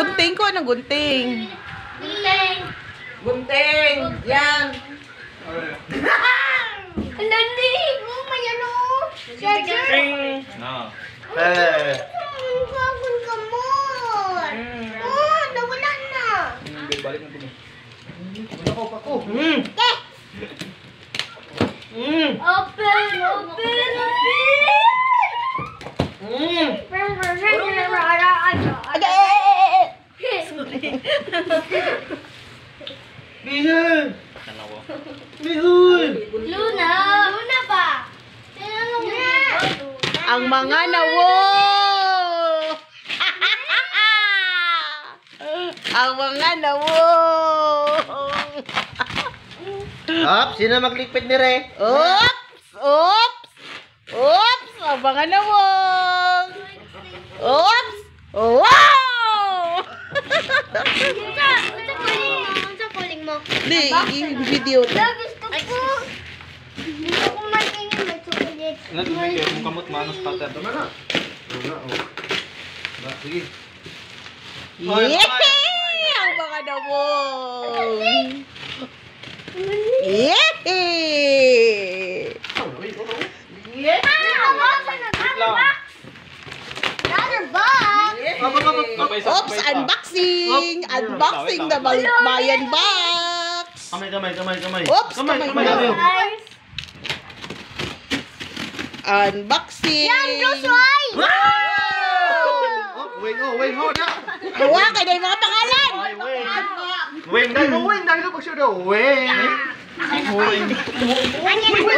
Gunting ko, anong gunting? Gunting! Yan! Ang landi! Oh, may ano! Charger! No. Gagawin ka mo! Oh, nawala na! Balik na ito mo. Open! Bihon! Ano ko? Bihon! Luna! Luna ba? Ang mga nawo! Ang mga nawo! Hop, sino maglikpit ni Re? Oops! Oops! Oops! Ang mga nawong! Oops! Wow! Unsa calling mo? Di, video. Gusto ko. Gusto ko maging may chocolate. Ano ito may kaya mong kamot manos pater? Tama na. Sige. Yehey! Ang mga nawong! Yehey! Another box! Oops! Unboxing! Unboxing the balikbayan box! Kamay. Oops! Kamay. Guys! Unboxing! Yan, Bruce White! Wait, hold up. Hawakan na yung mga pangalan! Wait, dahil pag siya daw. Wait. Wait,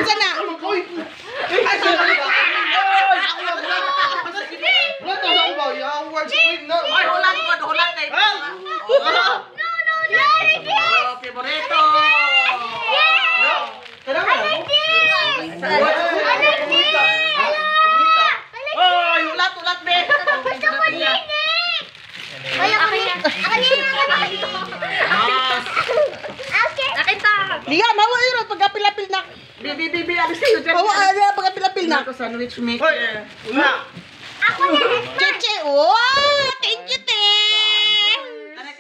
sana! Ay, Hulat ko, hulat na ito! Favorito! Ay, hulat, be! Liga, mawa yun, pagkapil-apil na. Bibi, alis kayo, Jeff. Mawa, pagkapil-apil na. Ako sandwich maker. Cheche, wow! Thank you, te!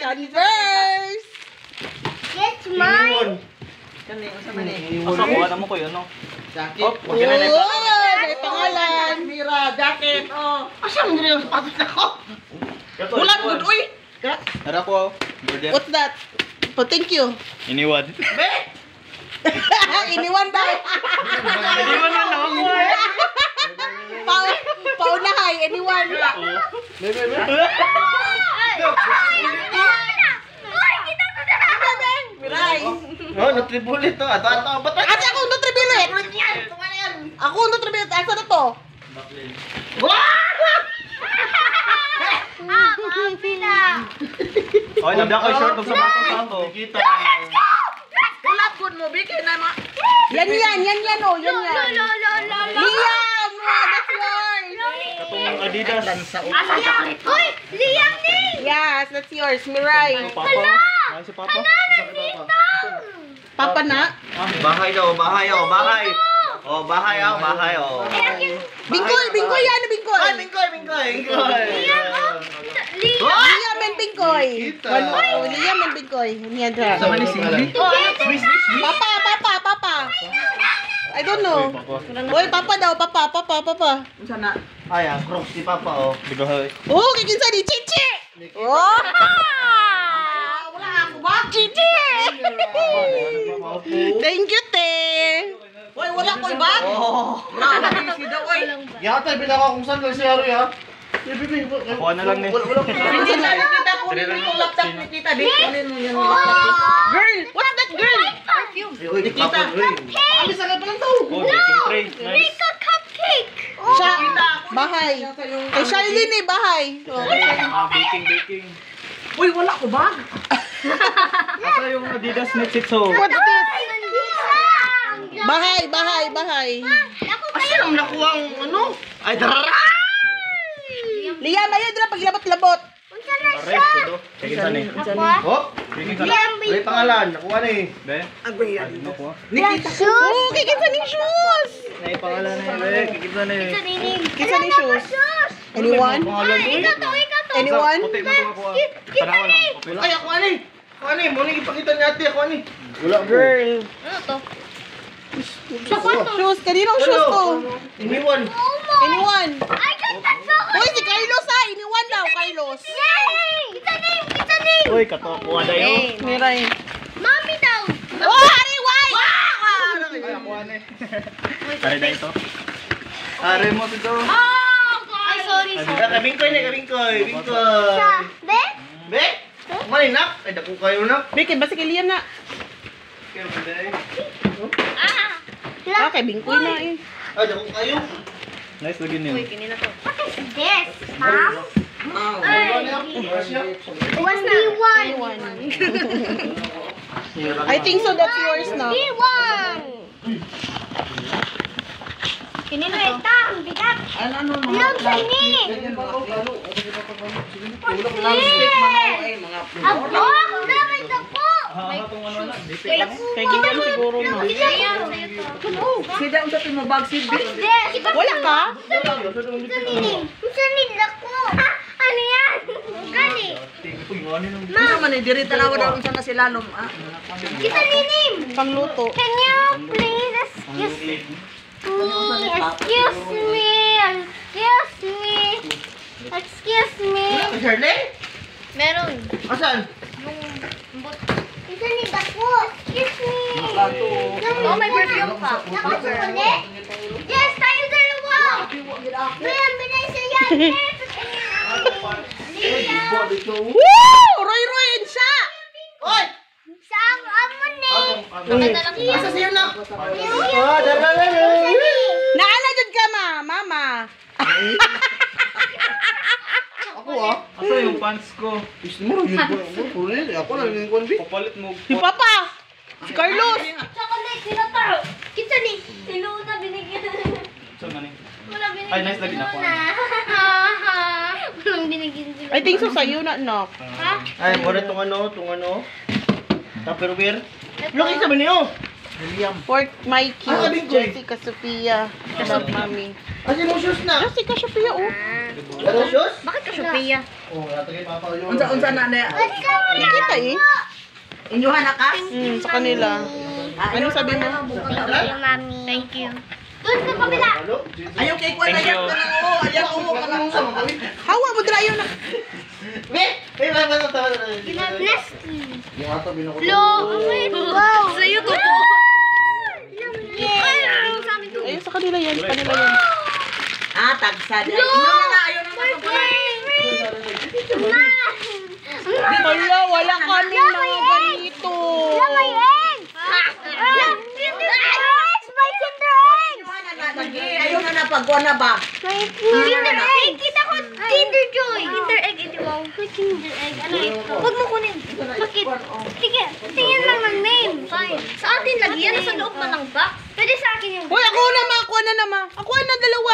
Converse! It's mine! Kani, unsa man eh? Asa ko ano mo ko yun no? Jacket. Oh, wag na Oh, na. may pangalan. Mira, jacket, oh. Asa mo gina yung sapatos na ko? Hulat, good, uy! Ara ko. What's that? Oh, thank you. Iniwan. Be! Iniwan daw. Iniwan na lang ako eh. Paunahay, iniwan. Miray. Oh, nutribulit to. Ato. Ba't Asa ako nutribulit? Ako nutribulit. Asa na to? Okay, nabda ko short ng sapatos ako. Kita. Hulat good mo, Vicky. Yan, oh. Yan. Liam! Oh, that's yours. Katong Adidas. Uy! Liam din! Yes, that's yours. Miray. Papa. Ay si Papa. Papa na. Bahay daw, bahay. Oh, bahay. Bingkoy yan, bingkoy. Ay, bingkoy. Liam and bingkoy. Kita. Liam and bingkoy. Yan siya. Sama ni Cindy. Papa. I don't know. Uy, papa daw, papa. Sana. Ay, ang crocs ni Papa, oh. Di ba hoy? Oh, kikinsa ni Chichi. Oh! Wala ako ba? Chichi. Thank you, te. Uy, wala ko ba? Oh. Wala ko si daw, uy. Yata, binaka kung saan lang si Haroy, ha? Kuha na lang ni. Kita kunin mo yung laptop ni tita. Di kunin mo yung laptop. Girl, what's that girl? Uy, Nikita. Kami sa pa lang to. Oh, baking tray. Nice. Cupcake! Siya, bahay. Kay Charlene eh, bahay. Baking. Uy, wala ko ba? Asa yung Adidas Knit It So? What's this? Bahay. Asa nang nakuha ang ano? Ay, darara! Liam, ayun na paglabot-labot. Unsa na Aray, ito. Tingin saan eh. Oh, Tingin saan. may pangalan. Nakuha na eh. Be? Agay yan. Ano ko? Nikita. Oh, kikinsa ni shoes. May pangalan na eh. Be, kikita na eh. Kikinsa ni shoes. Anyone? Pangalan ko eh. Ikaw to! Anyone? Puti mo ito ako. Tanawa lang. Ay, ako ani. Ako ani, mo nang ipakita ni ate ako ani. Wala bro. Girl. Ano to? Shoes. Kaninong shoes to? Iniwan. Anyone? I got that so. Uy, si Carlos ha. Iniwan daw, Carlos. Yay! Kita name! Kita name! Uy, katokuha na yun. Miray. Mami daw! Oh, Ariway! Ay, ako ani. Tari na ito. Are mo ito. Ay, sorry, sorry. Kabingkoy na, kabingkoy. Bingkoy. Sa, be? Be? Maninak. Ay, dako kayo na. Biki, basta kay Liam na. Kaya mo day. Ah, kay Bingkoy na eh. Ay, dako kayo. Nice lagi niyo. What is this, Mom? What's the one? I think so, that's yours na. B1! Kinino ito? Ang bigat! Ano, Alam sa ini! Abo! Damay ka po! Itong ano na. Kay Gigan siguro na. Sida ang dati mo bag si Big. Wala ka? Isa nila ko. Ano yan? Gani. Ano man eh, diri talawa daw isa na si Lalom. Kita ninim. Pangluto. Can you please excuse me? Excuse me. Excuse me. Excuse me. Shirley? Meron. Asan? Isa nila ko. Excuse me. Oh, may perfume pa. Nakasulit? Yes, tayo dalawa. Mayan, binay sa yan. Woo! Roy and siya! Oy! Sa ang amon eh. Asa siya na? Oh, dala. Naala dyan ka mama. Ako ah. Asa yung pants ko? Ismo, yun po. Ako na yung konbi. Papalit mo. Si Papa! Si Carlos! chocolate, sinataro. Kita ni. Si Luna binigyan. Saan man eh? Wala binigyan. Ay, nice lagi na ako. Walang binigyan sila. I think so sa'yo na, no? Ha? Ay, mura tong ano. Tupperware. Laki sa niyo. Pork Mikey, Ah, Bingkoy. Jessica Sophia, love mommy. Kasi mo shoes na. Jessica Sophia, oh. Ano shoes? Bakit ka Sophia? Oh, nato kay Papa yun. Unsa na na? Kita eh. Inyuhan na ka? Sa kanila. Ano sabi mo? Thank you, Mami. Thank you. Doon sa kabila. Ayaw kay Kwan, Thank you. Hawa mo dra ayaw na. Nasty. Yung ato binukot. Lo, wow. Sa YouTube po. Ay, sa amin to. Ayun sa kanila yan, sa kanila yan. Tagsad. Lo! Hala, wala kami mga ganito. May eggs! Kinder eggs! May Kinder eggs! Ayaw na napagwa na ba? May Kinder egg! Kita ko Kinder Joy! Kinder egg, ito wow. May Kinder egg. Ano ito? Huwag mo kunin. Bakit? Sige, tingin lang ng name. Fine. Sa atin lagi yan. Sa loob na ng box. Pwede sa akin yung... Uy, ako na ma, ako na naman. Ako na dalawa.